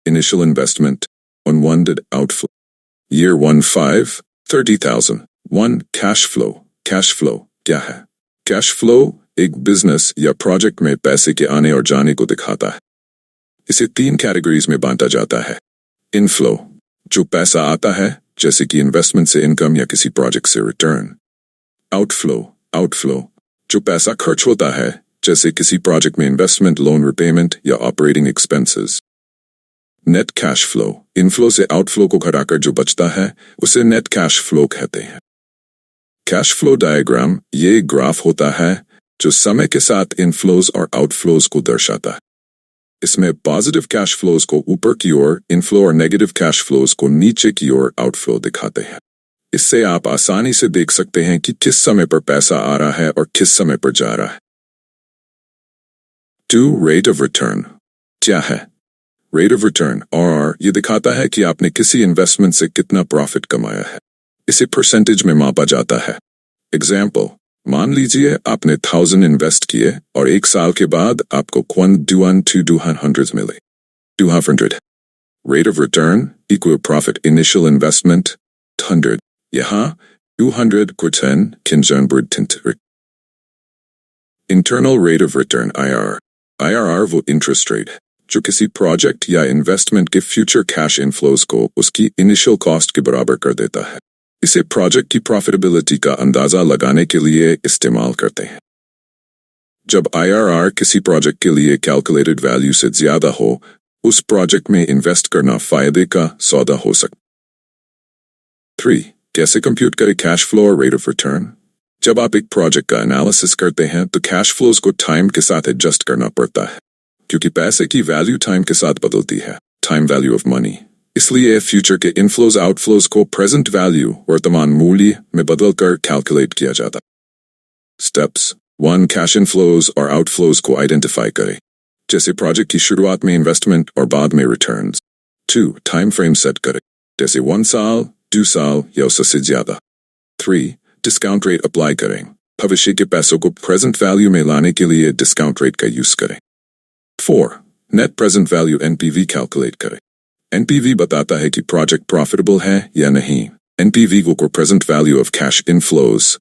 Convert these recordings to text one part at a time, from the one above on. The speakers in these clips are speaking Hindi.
initial investment, unwanted outflow. Year 1 5, 30,000. 1. Cash flow. Cash flow क्या है? Cash flow एक बिजनेस या प्रोजेक्ट में पैसे के आने और जाने को दिखाता है। इसे 3 कैटेगरीज में बांटा जाता है। इनफ्लो, जो पैसा आता है, जैसे कि इन्वेस्टमेंट से इनकम या किसी प्रोजेक्ट से रिटर्न। आउटफ्लो, जो पैसा खर्च होता है, जैसे किसी प्रोजेक्ट में इन्वेस्टमेंट, लोन रिपेमेंट या operating expenses. Net cash flow, inflow से आउटफ्लो को घटाकर जो बचता है, उसे नेट कैश फ्लो कहते हैं। कैश फ्लो डायग्राम ये ग्राफ होता है जो समय के साथ इनफ्लोज और आउटफ्लोज को दर्शाता है। इसमें पॉजिटिव कैश फ्लोज को ऊपर की ओर इनफ्लो और नेगेटिव कैश फ्लोज को नीचे की ओर आउटफ्लो दिखाते हैं। इससे आप आसानी से देख सकते हैं कि किस समय पर पैसा आ रहा है और किस समय पर जा रहा है। 2. रेट ऑफ रिटर्न क्या है? रेट ऑफ रिटर्न और ये दिखाता है कि आपने किसी इन्वेस्टमेंट से कितना प्रॉफिट कमाया है। इसे परसेंटेज में मापा जाता है। एग्जाम्पल, मान लीजिए आपने 1000 इन्वेस्ट किए और 1 साल के बाद आपको 200 मिले। 200 rate of return equal profit initial investment 100। यहाँ 200 को 10 किंजनबर्ड internal rate of return IRR वो इंटरेस्ट रेट है जो किसी प्रोजेक्ट या इन्वेस्टमेंट के फ्यूचर कैश इनफ्लोज को उसकी इनिशियल कॉस्ट के बराबर कर देता है। इसे प्रोजेक्ट की प्रॉफिटेबिलिटी का अंदाजा लगाने के लिए इस्तेमाल करते हैं। जब IRR किसी प्रोजेक्ट के लिए कैलकुलेटेड वैल्यू से ज्यादा हो, उस प्रोजेक्ट में इन्वेस्ट करना फायदे का सौदा हो सकता। 3. कैसे कंप्यूट करें कैश फ्लो और रेट ऑफ रिटर्न? जब आप एक प्रोजेक्ट का एनालिसिस करते हैं तो कैश फ्लोज को टाइम के साथ एडजस्ट करना पड़ता है, क्योंकि पैसे की वैल्यू टाइम के साथ बदलती है। Time value of money. इसलिए फ्यूचर के इनफ्लोज आउटफ्लोज को प्रेजेंट वैल्यू वर्तमान मूल्य में बदलकर कैलकुलेट किया जाता है। स्टेप्स 1. कैश इनफ्लोज और आउटफ्लोज को आइडेंटिफाई करें, जैसे प्रोजेक्ट की शुरुआत में इन्वेस्टमेंट और बाद में रिटर्न्स। 2. टाइम फ्रेम सेट करें, जैसे 1 साल, 2 साल या उससे ज्यादा। 3. डिस्काउंट रेट अप्लाई करें, भविष्य के पैसों को प्रेजेंट वैल्यू में लाने के लिए डिस्काउंट रेट का यूज करें। 4. Net present value NPV calculate करें। NPV बताता है कि प्रोजेक्ट प्रॉफिटेबल है या नहीं। NPV को present value of cash inflows,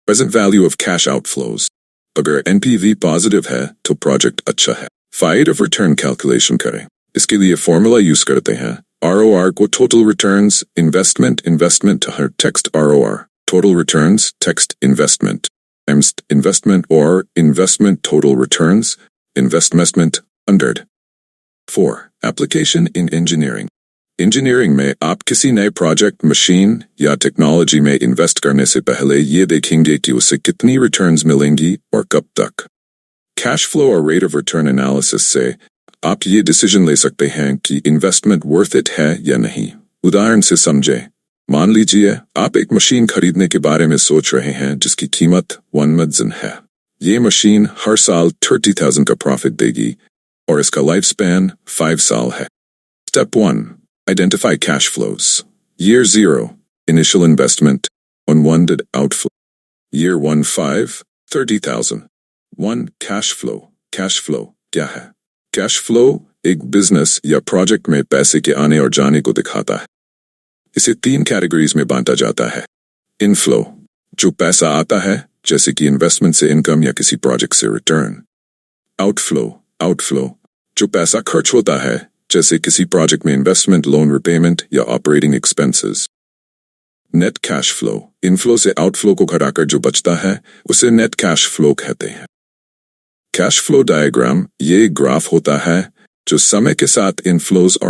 present value of cash outflows. अगर NPV पॉजिटिव है तो प्रोजेक्ट अच्छा है। रेट ऑफ रिटर्न कैलकुलेशन करें। इसके लिए फॉर्मूला यूज करते हैं। ROR को टोटल रिटर्न्स इन्वेस्टमेंट हर टेक्स्ट ROR, टोटल रिटर्न्स टेक्स्ट इन्वेस्टमेंट और investment total returns investment 100। 4. Application in engineering. Engineering में आप किसी नए प्रोजेक्ट, मशीन या टेक्नोलॉजी में इन्वेस्ट करने से पहले ये देखेंगे कि उसे कितनी रिटर्न्स मिलेंगी और कब तक। कैश फ्लो और रेट ऑफ रिटर्न एनालिसिस से आप ये डिसीजन ले सकते हैं कि इन्वेस्टमेंट वर्थ इट है या नहीं। उदाहरण से समझें, मान लीजिए आप एक मशीन खरीदने के बारे में सोच रहे हैं जिसकी कीमत 1 मिलियन है। ये मशीन हर साल 30,000 का प्रॉफिट देगी और इसका लाइफ स्पैन 5 साल है। Step 1. Identify cash flows. Year 0. Initial investment. Unwanted outflow. Year 1 5, 30,000. 1. Cash flow. Cash flow क्या है? Cash flow एक बिजनेस या प्रोजेक्ट में पैसे के आने और जाने को दिखाता है। इसे 3 कैटेगरीज में बांटा जाता है। इनफ्लो, जो पैसा आता है, जैसे कि इन्वेस्टमेंट से इनकम या किसी प्रोजेक्ट से रिटर्न। आउटफ्लो, जो पैसा खर्च होता है, जैसे किसी प्रोजेक्ट में इन्वेस्टमेंट, लोन रिपेमेंट या operating expenses. Net cash flow, inflow से आउटफ्लो को घटाकर जो बचता है, उसे नेट कैश फ्लो कहते हैं। कैश फ्लो डायग्राम ये ग्राफ होता है जो समय के साथ इनफ्लोज और